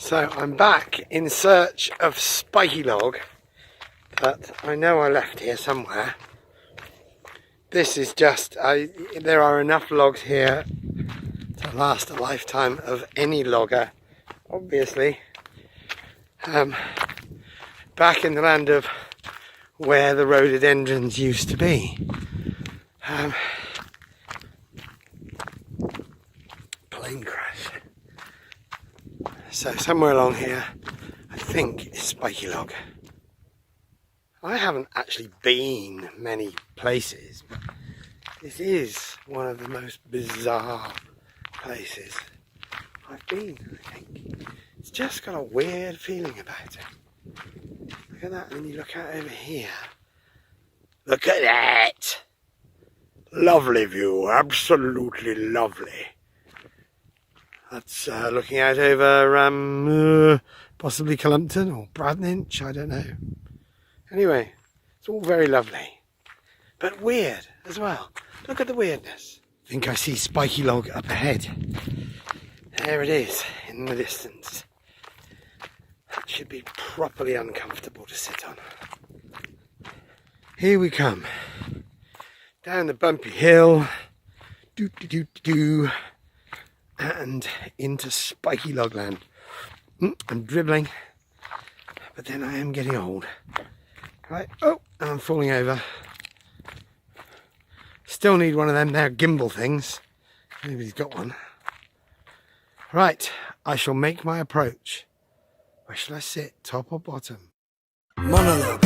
So I'm back in search of spiky log that I know I left here somewhere. This is just, there are enough logs here to last a lifetime of any logger, obviously. Back in the land of where the rhododendrons used to be. Plane crash. So somewhere along here, I think is spiky log. I haven't actually been many places, but this is one of the most bizarre places I've been, I think. It's just got a weird feeling about it. Look at that, and then you look out over here. Look at that! Lovely view, absolutely lovely. That's looking out over possibly Clumpton or Bradninch, I don't know. Anyway, it's all very lovely, but weird as well. Look at the weirdness. I think I see spiky log up ahead. There it is in the distance. That should be properly uncomfortable to sit on. Here we come. Down the bumpy hill. And into spiky log land. I'm dribbling, but then I am getting old. Right, oh, and I'm falling over. Still need one of them there gimbal things. Nobody's got one. Right, I shall make my approach. Where shall I sit, top or bottom? Monologue.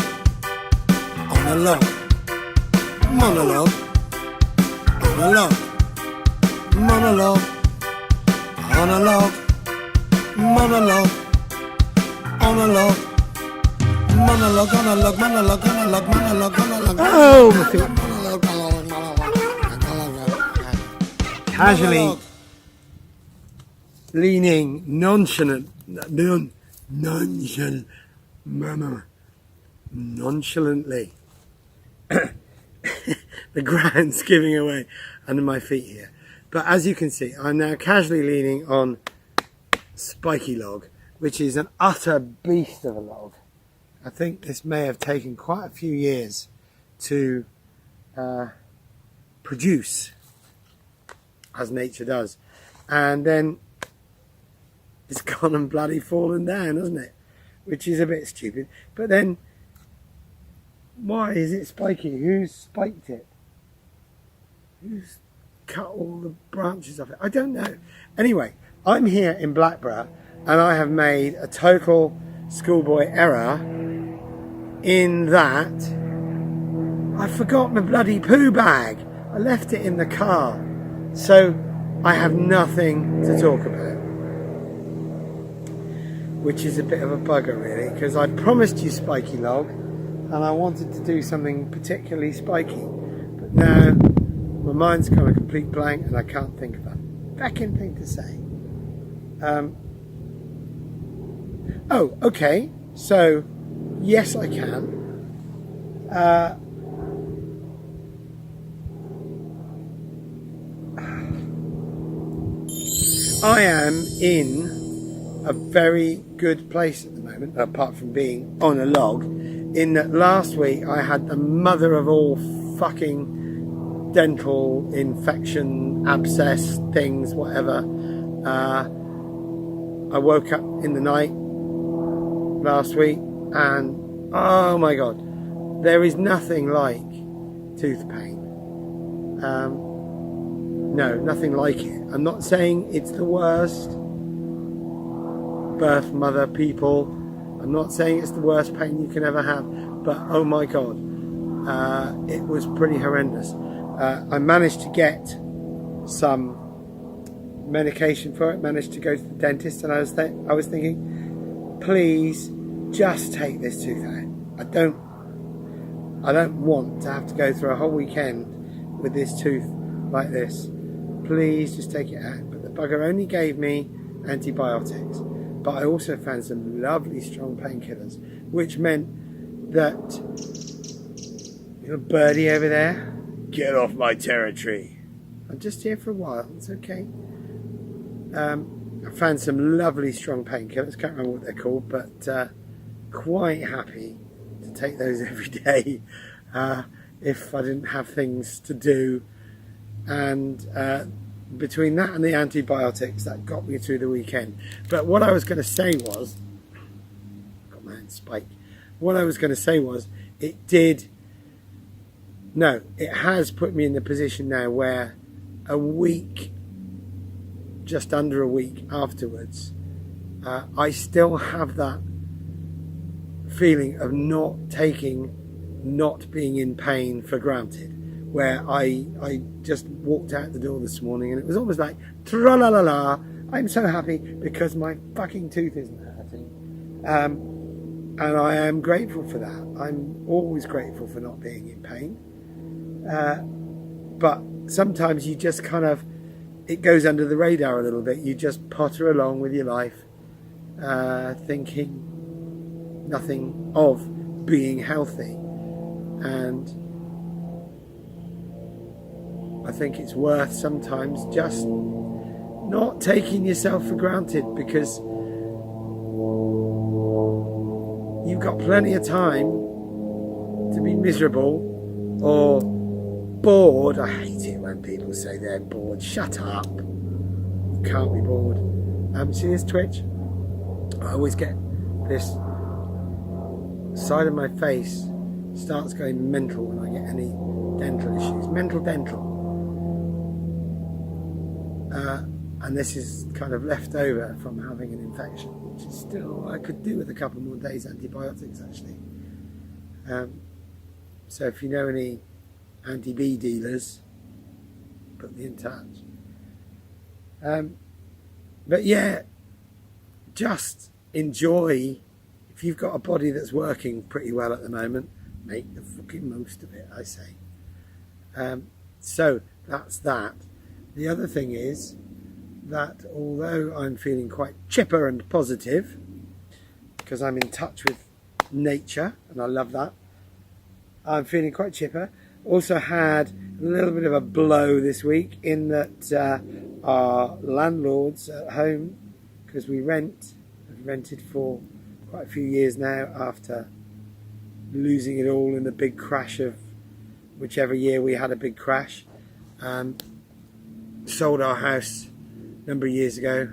On a log. Monologue. On a log. Monologue. On a log, monologue, on a log, monologue, on a log, monologue, on a log, monologue, monologue. Oh, casually leaning nonchalantly. The ground's giving away under my feet here. But as you can see, I'm now casually leaning on spiky log, which is an utter beast of a log. I think this may have taken quite a few years to produce, as nature does. And then it's gone and bloody fallen down, hasn't it? Which is a bit stupid. But then, why is it spiky? Who's spiked it? Who's cut all the branches off it? I don't know. Anyway, I'm here in Blackburn and I have made a total schoolboy error in that I forgot my bloody poo bag. I left it in the car. So I have nothing to talk about. Which is a bit of a bugger really, because I promised you spiky log and I wanted to do something particularly spiky. But now my mind's gone a complete blank and I can't think of a fucking thing to say. Oh, okay. So, yes I can. I am in a very good place at the moment, apart from being on a log, in that last week I had the mother of all fucking dental infection, abscess, things, whatever. I woke up in the night last week and oh my god, there is nothing like tooth pain. No, nothing like it. I'm not saying it's the worst. Birth mother people, I'm not saying it's the worst pain you can ever have, but oh my god, it was pretty horrendous. I managed to get some medication for it, managed to go to the dentist, and I was thinking, please just take this tooth out. I don't want to have to go through a whole weekend with this tooth like this. Please just take it out. But the bugger only gave me antibiotics, but I also found some lovely strong painkillers, which meant that little birdie over there, get off my territory. I'm just here for a while, it's okay. I found some lovely strong painkillers, can't remember what they're called, but quite happy to take those every day if I didn't have things to do. And between that and the antibiotics, that got me through the weekend. But what I was going to say was, got my hand spiked. What I was going to say was, it has put me in the position now where a week, just under a week afterwards, I still have that feeling of not being in pain for granted. Where I just walked out the door this morning and it was almost like, tra-la-la-la, I'm so happy because my fucking tooth isn't hurting. And I am grateful for that. I'm always grateful for not being in pain. But sometimes you just kind of, it goes under the radar a little bit. You just potter along with your life, thinking nothing of being healthy. And I think it's worth sometimes just not taking yourself for granted, because you've got plenty of time to be miserable or bored. I hate it when people say they're bored. Shut up. You can't be bored. See this twitch? I always get this side of my face starts going mental when I get any dental issues. Dental. And this is kind of left over from having an infection, which is still, I could do with a couple more days antibiotics actually. So if you know any anti-bee dealers, put me in touch. But yeah, just enjoy. If you've got a body that's working pretty well at the moment, make the fucking most of it, I say. So that's that. The other thing is that although I'm feeling quite chipper and positive, because I'm in touch with nature, and I love that, I'm feeling quite chipper. Also had a little bit of a blow this week in that our landlords at home, because we have rented for quite a few years now after losing it all in the big crash of whichever year we had a big crash. Sold our house a number of years ago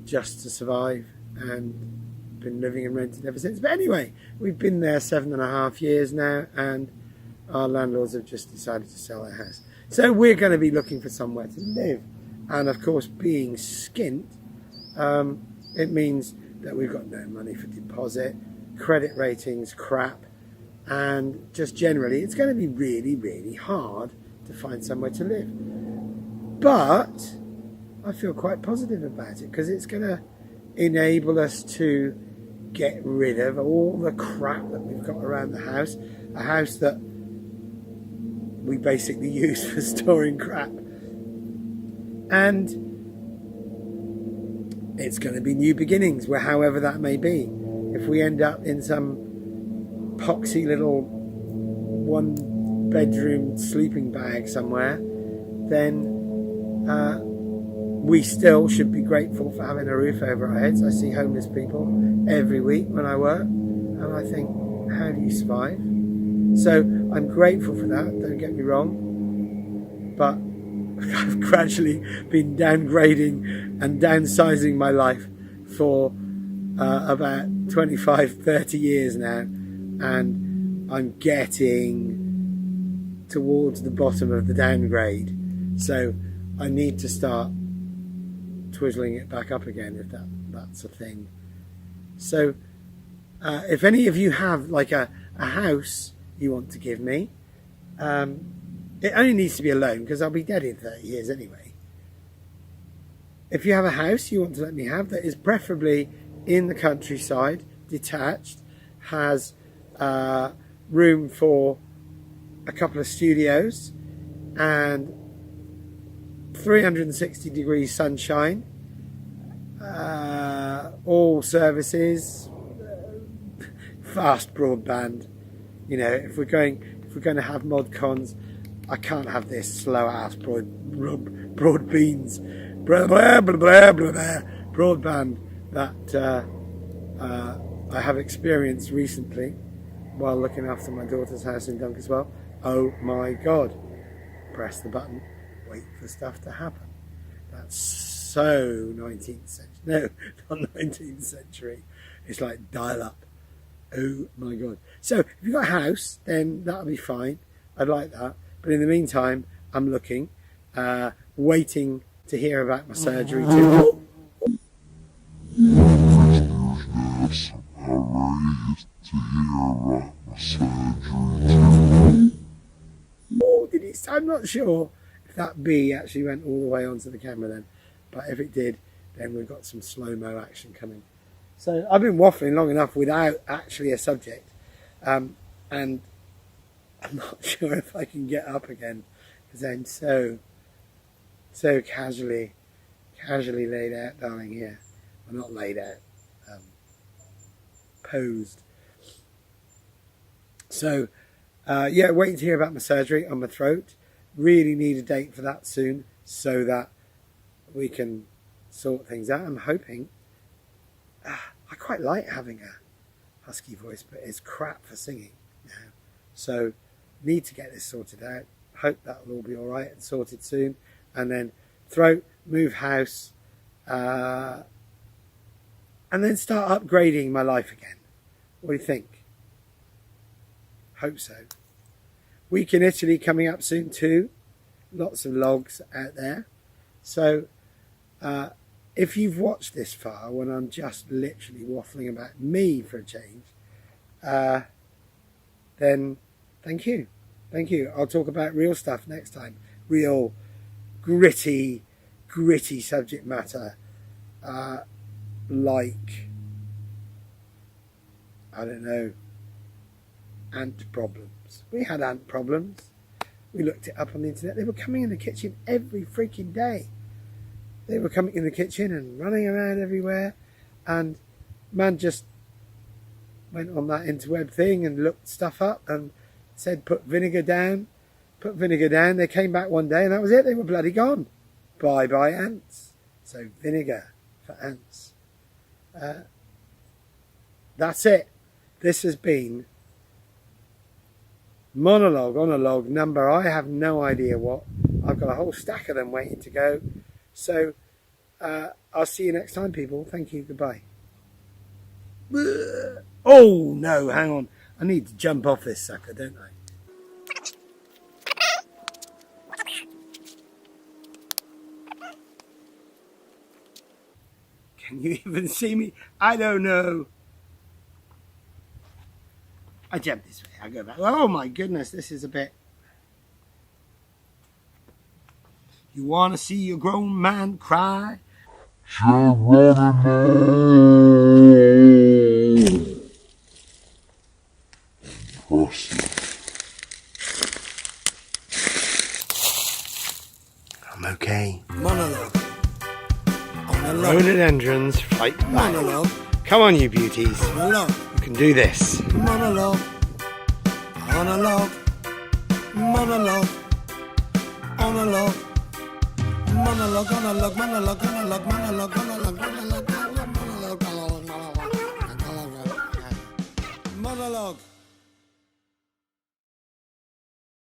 just to survive, and been living and renting ever since. But anyway, we've been there 7.5 years now, and our landlords have just decided to sell their house. So we're going to be looking for somewhere to live. And of course, being skint, it means that we've got no money for deposit, credit ratings crap, and just generally it's going to be really, really hard to find somewhere to live. But I feel quite positive about it, because it's going to enable us to get rid of all the crap that we've got around the house. A house that we basically use for storing crap. And it's going to be new beginnings, where however that may be. If we end up in some poxy little one-bedroom sleeping bag somewhere, then we still should be grateful for having a roof over our heads. I see homeless people every week when I work, and I think, how do you survive? So I'm grateful for that, don't get me wrong, but I've gradually been downgrading and downsizing my life for about 25-30 years now, and I'm getting towards the bottom of the downgrade, so I need to start twizzling it back up again, if that's a thing. So if any of you have like a house you want to give me, it only needs to be a loan, because I'll be dead in 30 years anyway. If you have a house you want to let me have that is preferably in the countryside, detached, has room for a couple of studios and 360 degrees sunshine, all services, fast broadband. You know, if we're going to have mod cons, I can't have this slow ass broad beans broadband that I have experienced recently while looking after my daughter's house in Dunkeswell. Oh my God. Press the button, wait for stuff to happen. That's so 19th century. No, not 19th century. It's like dial-up. Oh my God. So if you've got a house, then that'll be fine. I'd like that. But in the meantime, I'm looking, waiting to hear about my surgery too. Oh, did it? I'm not sure if that bee actually went all the way onto the camera then. But if it did, then we've got some slow-mo action coming. So I've been waffling long enough without actually a subject. And I'm not sure if I can get up again because I'm so casually laid out, darling, here. Well, not laid out, posed. So, yeah, waiting to hear about my surgery on my throat. Really need a date for that soon so that we can sort things out. I'm hoping. I quite like having a husky voice, but it's crap for singing now. So, need to get this sorted out. Hope that'll all be all right and sorted soon. And then throat, move house, and then start upgrading my life again. What do you think? Hope so. Week in Italy coming up soon too. Lots of logs out there. So if you've watched this far, when I'm just literally waffling about me for a change, then thank you. Thank you. I'll talk about real stuff next time. Real gritty subject matter. Like, I don't know, ant problems. We had ant problems. We looked it up on the internet. They were coming in the kitchen every freaking day. They were coming in the kitchen and running around everywhere. And man just went on that interweb thing and looked stuff up and said put vinegar down. Put vinegar down. They came back one day and that was it. They were bloody gone. Bye ants. So vinegar for ants. That's it. This has been Monologue on a log number. I have no idea what. I've got a whole stack of them waiting to go. So I'll see you next time, people. Thank you. Goodbye. Oh no, hang on. I need to jump off this sucker, don't I? Can you even see me? I don't know. I jump this way. I go back. Oh my goodness, this is a bit. You want to see your grown man cry? I'm okay. Monologue. On a log. Rhododendrons fight back. Monologue. Come on, you beauties. Monologue. You can do this. Monologue. On a log. Monologue. On a log. Monologue on a log. Monologue on a log. Monologue on a log. Monologue on a log. Monologue.